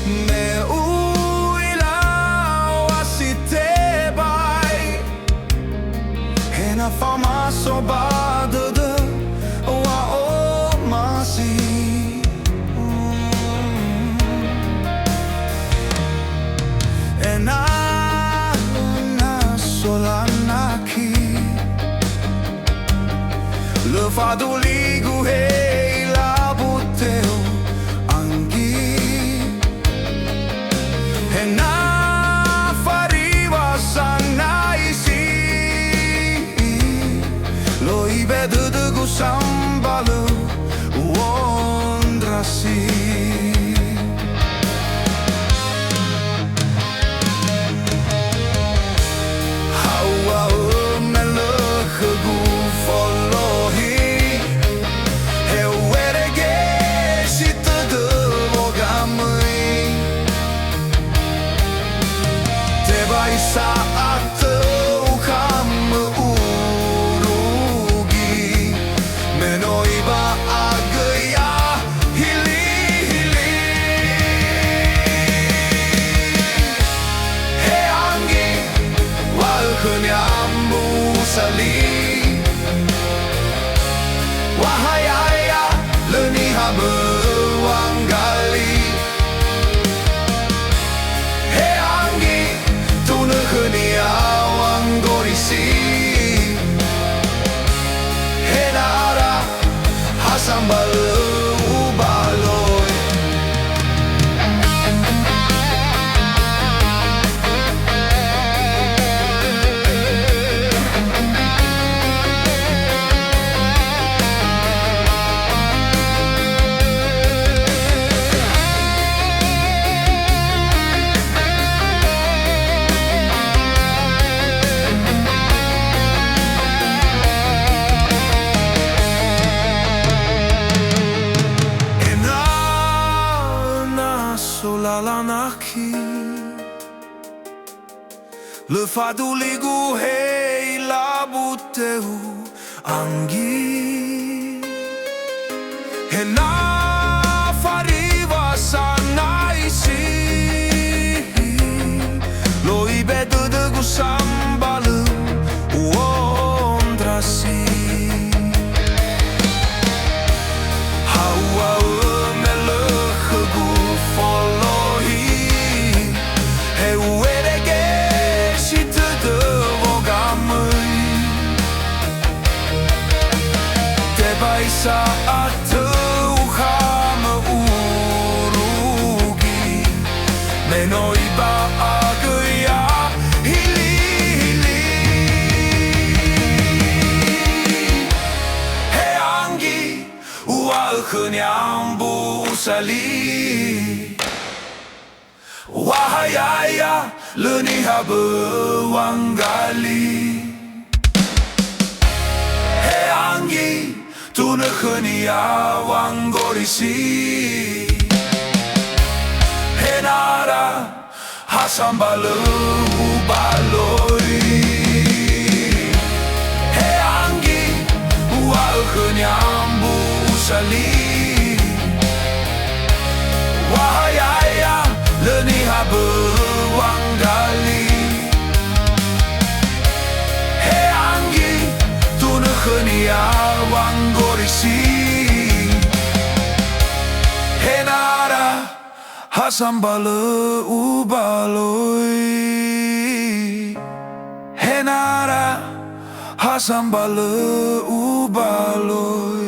Me uila wasite bai Hena fama sobada de wa o masi Ena solanaki Le faduligu hei la buteu anghi Ena fariva sanaisi Lo ibedu de gusambalu wondrasi Saat tău cam urugi Menoiba agăia hili hili He angi walhăneam busali Wahayaya lăni habă wangali Sambal ubaloi Solanaki Le faduligu hei la buteu anghi Hena fariva sanaisi Lo ibedu de gusambalu wondrasi Hawa Saat tău ham urugi Menoiba agăia hili hili He angi walhăneam busali Wahayaya lăni habă wangali He angi Tuna khania wangorisi Henara hasambalu ubaloi He angi wal khaniam busali Wahayaya leni habu wangali He angi tuna khania Henara hasambala ubaloi Henara hasambala ubaloi